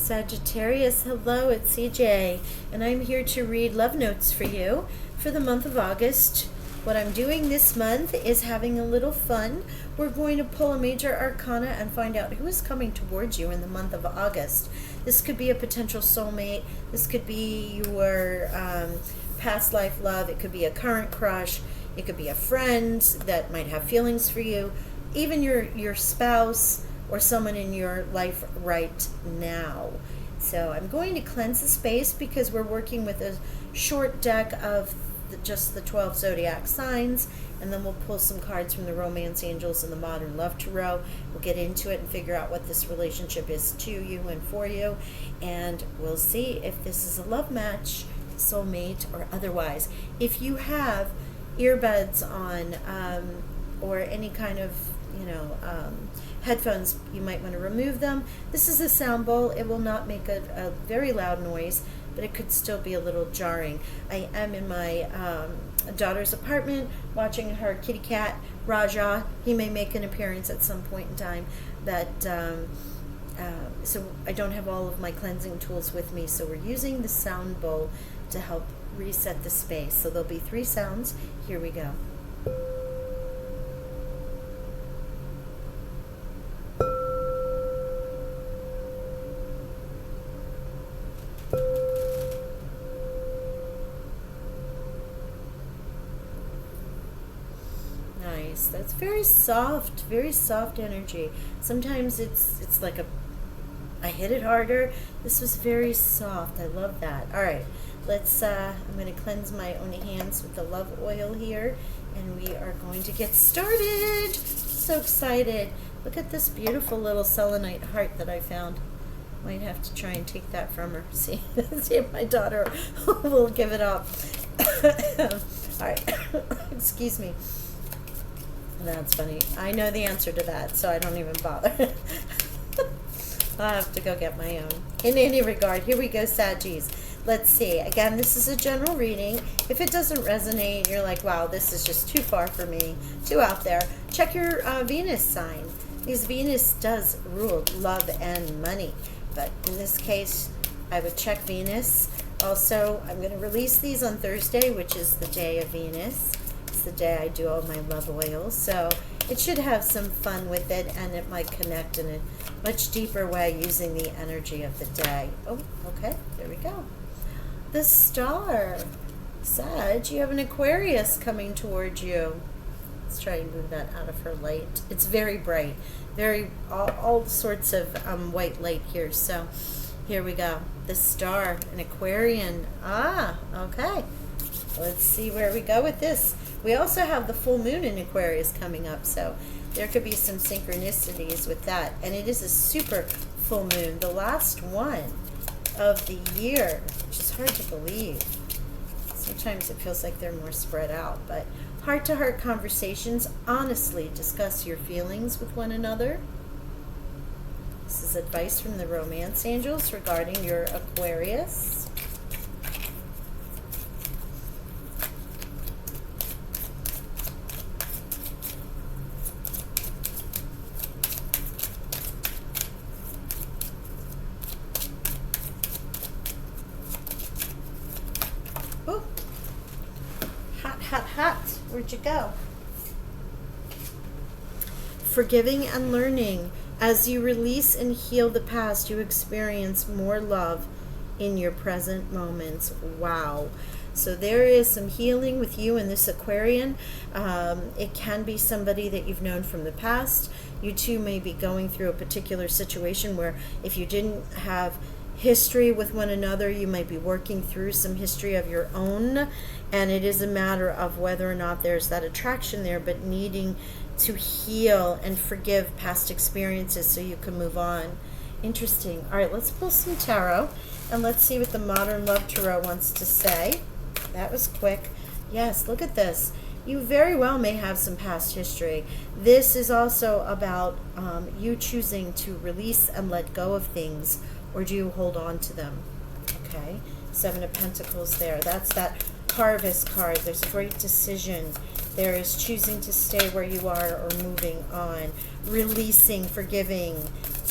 Sagittarius, hello, it's CJ, and I'm here to read love notes for you for the month of August. What I'm doing this month is having a little fun. We're going to pull a major arcana and find out who is coming towards you in the month of August. This could be a potential soulmate. This could be your past life love. It could be a current crush. It could be a friend that might have feelings for you. Even your spouse or someone in your life right now. So I'm going to cleanse the space because we're working with a short deck of just the 12 zodiac signs, and then we'll pull some cards from the Romance Angels and the Modern Love Tarot. We'll get into it and figure out what this relationship is to you and for you, and we'll see if this is a love match, soulmate, or otherwise. If you have earbuds on or any kind of headphones, you might want to remove them. This is a sound bowl. It will not make a very loud noise, but it could still be a little jarring. I am in my daughter's apartment watching her kitty cat, Raja. He may make an appearance at some point in time, but so I don't have all of my cleansing tools with me, so we're using the sound bowl to help reset the space. So there'll be 3 sounds. Here we go. Nice. That's very soft energy. Sometimes it's like I hit it harder. This was very soft. I love that. All right, let's I'm going to cleanse my own hands with the love oil here, and we are going to get started. So excited. Look at this beautiful little selenite heart that I found. Might have to try and take that from her. See if my daughter will give it up. All right. Excuse me. That's funny. I know the answer to that, so I don't even bother. I'll have to go get my own. In any regard, here we go, Saggies. Let's see. Again, this is a general reading. If it doesn't resonate, you're like, wow, this is just too far for me, too out there, check your Venus sign. Because Venus does rule love and money. But in this case, I would check Venus. Also, I'm going to release these on Thursday, which is the day of Venus. The day I do all my love oils, so it should have some fun with it, and it might connect in a much deeper way using the energy of the day. Oh, okay, there we go. The star. Sag, you have an Aquarius coming towards you. Let's try and move that out of her light. It's very bright, very all sorts of white light here. So here we go. The star, an Aquarian. Okay. Let's see where we go with this. We also have the full moon in Aquarius coming up, so there could be some synchronicities with that. And it is a super full moon, the last one of the year, which is hard to believe. Sometimes it feels like they're more spread out, but heart-to-heart conversations, honestly discuss your feelings with one another. This is advice from the Romance Angels regarding your Aquarius. Ooh. Hot. Where'd you go? Forgiving and learning. As you release and heal the past, you experience more love in your present moments. Wow. So there is some healing with you and this Aquarian. It can be somebody that you've known from the past. You two may be going through a particular situation where if you didn't have history with one another, you might be working through some history of your own, and it is a matter of whether or not there's that attraction there, but needing to heal and forgive past experiences so you can move on. Interesting. All right, let's pull some tarot and let's see what the Modern Love Tarot wants to say. That was quick. Yes, look at this. You very well may have some past history. This is also about you choosing to release and let go of things, or do you hold on to them? Okay, 7 of Pentacles there. That's that Harvest card. There's a great decision. There is choosing to stay where you are or moving on, releasing, forgiving,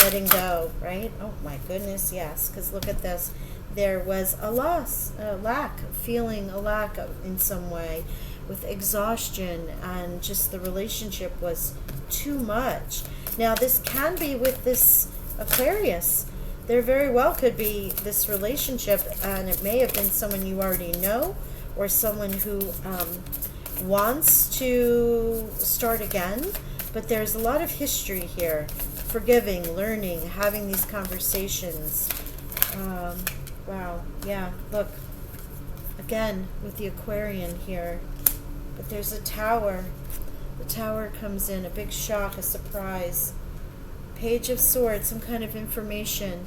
letting go, right? Oh my goodness, yes, because look at this. There was a loss, a lack, feeling a lack of, in some way, with exhaustion, and just the relationship was too much. Now this can be with this Aquarius. There very well could be this relationship, and it may have been someone you already know, or someone who wants to start again. But there's a lot of history here. Forgiving, learning, having these conversations. Wow, yeah, look. Again, with the Aquarian here. But there's a tower. The tower comes in, a big shock, a surprise. Page of Swords, some kind of information.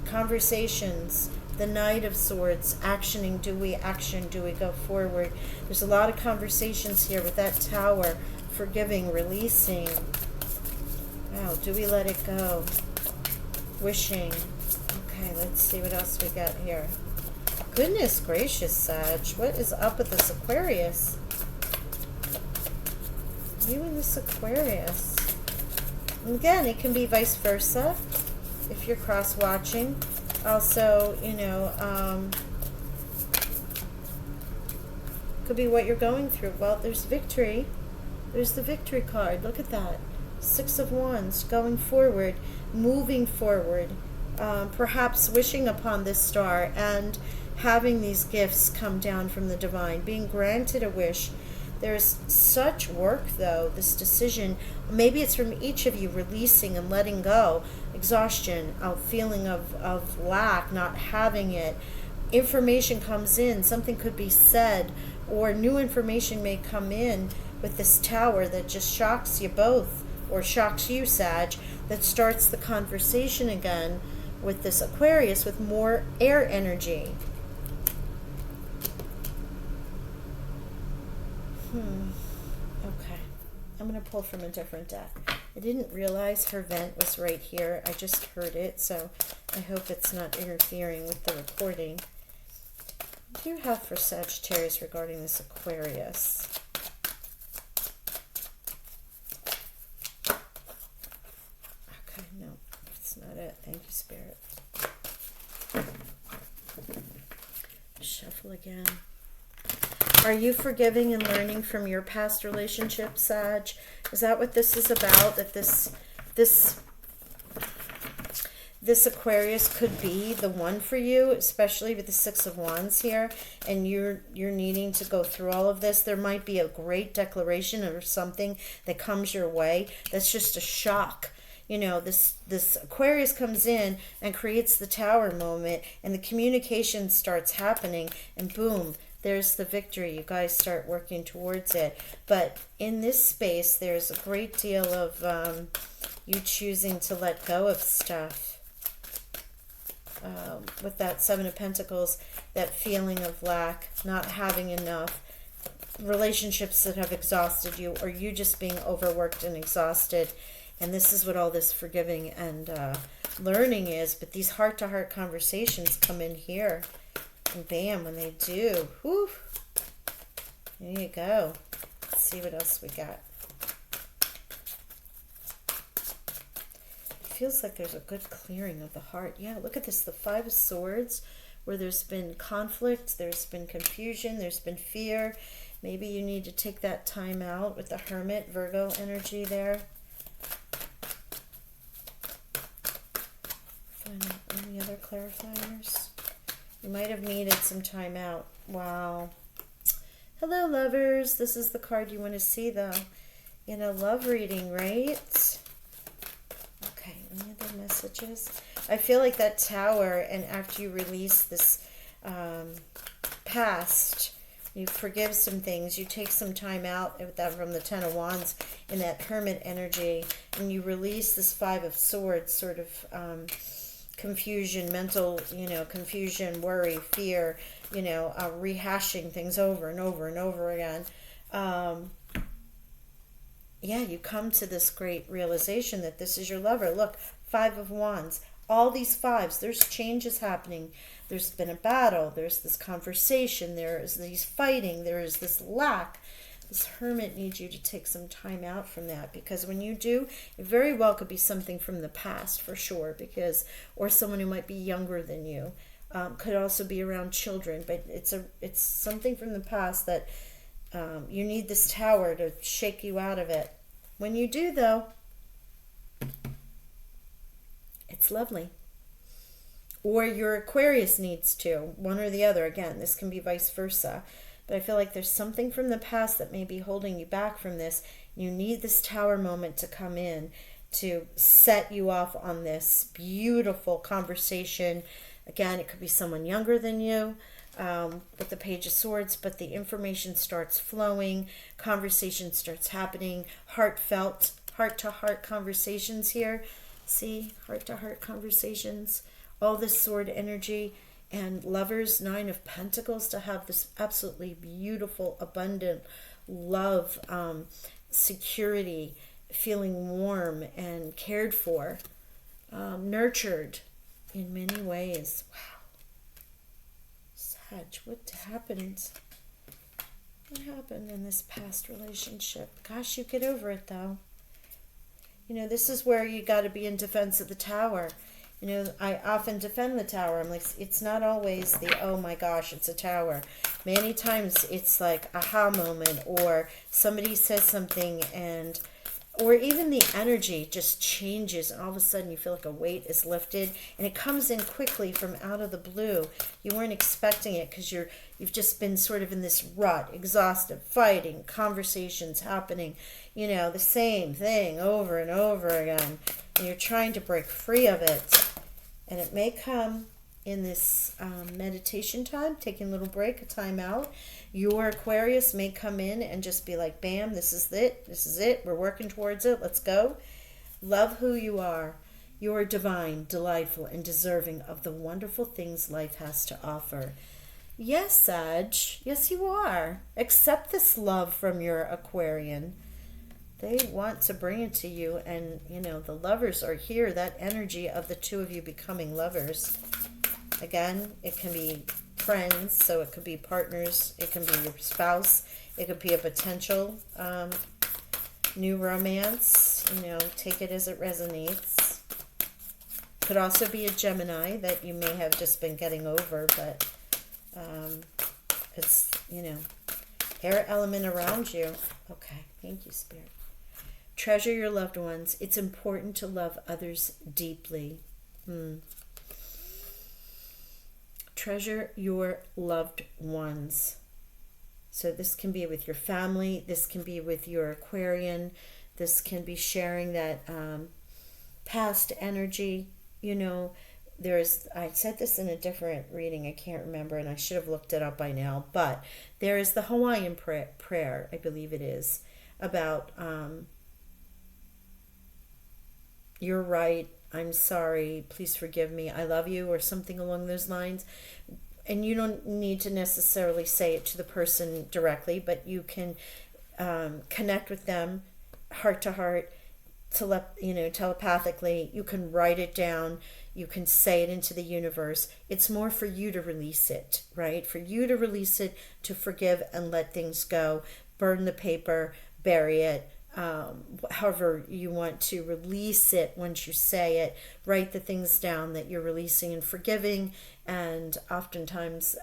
Conversations. The Knight of Swords, actioning. Do we action? Do we go forward? There's a lot of conversations here with that tower. Forgiving, releasing. Wow, do we let it go? Wishing. Okay, let's see what else we got here. Goodness gracious, Sag. What is up with this Aquarius? You and this Aquarius. And again, it can be vice versa if you're cross-watching. Also, you know, could be what you're going through. Well, there's victory. There's the victory card. Look at that. Six of Wands, going forward, moving forward, perhaps wishing upon this star and having these gifts come down from the divine, being granted a wish. There's such work, though, this decision. Maybe it's from each of you releasing and letting go. Exhaustion, a feeling of lack, not having it. Information comes in. Something could be said, or new information may come in with this tower that just shocks you both, or shocks you, Sag, that starts the conversation again with this Aquarius with more air energy. Okay. I'm going to pull from a different deck. I didn't realize her vent was right here. I just heard it, so I hope it's not interfering with the recording. What do you have for Sagittarius regarding this Aquarius? Okay, no, that's not it. Thank you, Spirit. Shuffle again. Are you forgiving and learning from your past relationships, Sag? Is that what this is about? That this Aquarius could be the one for you, especially with the Six of Wands here, and you're needing to go through all of this. There might be a great declaration or something that comes your way that's just a shock. You know, this Aquarius comes in and creates the tower moment, and the communication starts happening, and boom, there's the victory. You guys start working towards it. But in this space, there's a great deal of you choosing to let go of stuff. With that Seven of Pentacles, that feeling of lack, not having enough, relationships that have exhausted you, or you just being overworked and exhausted. And this is what all this forgiving and learning is. But these heart-to-heart conversations come in here. And bam, when they do, whew, there you go. Let's see what else we got. It feels like there's a good clearing of the heart. Yeah, look at this, the Five of Swords, where there's been conflict, there's been confusion, there's been fear. Maybe you need to take that time out with the Hermit, Virgo energy there. Any other clarifiers? You might have needed some time out. Wow. Hello, lovers. This is the card you want to see, though, in a love reading, right? Okay, any other messages? I feel like that tower, and after you release this past, you forgive some things, you take some time out with that from the Ten of Wands in that Hermit energy, and you release this Five of Swords, sort of confusion, mental, confusion, worry, fear, rehashing things over and over and over again. Yeah, you come to this great realization that this is your lover. Look, Five of Wands, all these fives, there's changes happening. There's been a battle, there's this conversation, there is these fighting, there is this lack. This Hermit needs you to take some time out from that, because when you do, it very well could be something from the past for sure, because, or someone who might be younger than you. Could also be around children, but it's something from the past that you need this Tower to shake you out of it. When you do, though, it's lovely. Or your Aquarius needs to, one or the other. Again, this can be vice versa. But I feel like there's something from the past that may be holding you back from this. You need this Tower moment to come in to set you off on this beautiful conversation. Again, it could be someone younger than you with the Page of Swords, but the information starts flowing, conversation starts happening, heartfelt, heart-to-heart conversations here. See, heart-to-heart conversations, all this sword energy, and Lovers, Nine of Pentacles, to have this absolutely beautiful, abundant love, security, feeling warm and cared for, nurtured in many ways. Wow. Sag, what happened? What happened in this past relationship? Gosh, you get over it though. You know, this is where you got to be in defense of the Tower. You know, I often defend the Tower. I'm like, it's not always the, oh my gosh, it's a Tower. Many times it's like aha moment, or somebody says something and, or even the energy just changes, and all of a sudden you feel like a weight is lifted, and it comes in quickly from out of the blue. You weren't expecting it because you've just been sort of in this rut, exhausted, fighting, conversations happening, you know, the same thing over and over again, and you're trying to break free of it. And it may come in this meditation time, taking a little break, a time out. Your Aquarius may come in and just be like, bam, this is it, we're working towards it, let's go. Love who you are. You are divine, delightful, and deserving of the wonderful things life has to offer. Yes, Sag, yes you are. Accept this love from your Aquarian. They want to bring it to you, and you know, the Lovers are here, that energy of the two of you becoming lovers. Again, it can be friends, so it could be partners, it can be your spouse, it could be a potential new romance, you know, take it as it resonates. Could also be a Gemini that you may have just been getting over, but it's, you know, air element around you. Okay, thank you, Spirit. Treasure your loved ones. It's important to love others deeply. Treasure your loved ones. So this can be with your family. This can be with your Aquarian. This can be sharing that past energy. You know, I said this in a different reading. I can't remember, and I should have looked it up by now. But there is the Hawaiian prayer, I believe it is, about you're right, I'm sorry, please forgive me, I love you, or something along those lines. And you don't need to necessarily say it to the person directly, but you can connect with them heart to heart, telepathically. You can write it down, you can say it into the universe. It's more for you to release it, right? For you to release it, to forgive and let things go, burn the paper, bury it, however you want to release it. Once you say it, write the things down that you're releasing and forgiving. And oftentimes,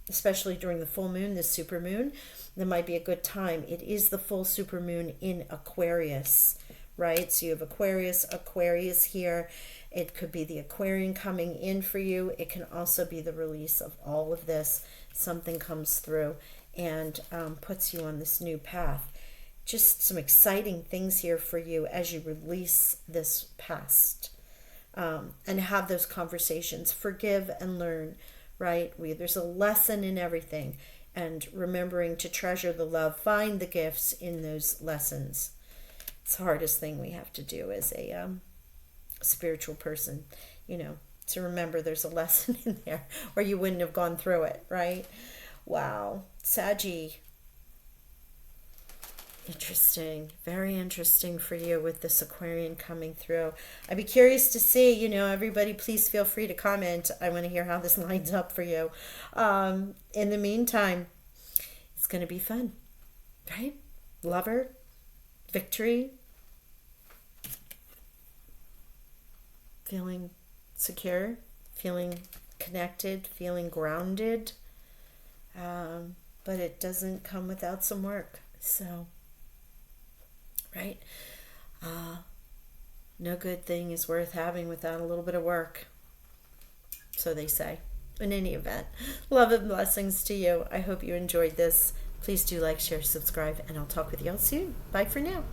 especially during the full moon, the super moon, there might be a good time. It is the full super moon in Aquarius, right? So you have Aquarius here. It could be the Aquarian coming in for you. It can also be the release of all of this. Something comes through and puts you on this new path. Just some exciting things here for you as you release this past and have those conversations. Forgive and learn, right? There's a lesson in everything, and remembering to treasure the love, find the gifts in those lessons. It's the hardest thing we have to do as a spiritual person, to remember there's a lesson in there, or you wouldn't have gone through it, right? Wow. Saggy. Interesting. Very interesting for you with this Aquarian coming through. I'd be curious to see, everybody please feel free to comment. I want to hear how this lines up for you. In the meantime, it's going to be fun. right? Lover, victory, feeling secure, feeling connected, feeling grounded. But it doesn't come without some work. So, right? No good thing is worth having without a little bit of work. So they say. In any event, love and blessings to you. I hope you enjoyed this. Please do like, share, subscribe, and I'll talk with you all soon. Bye for now.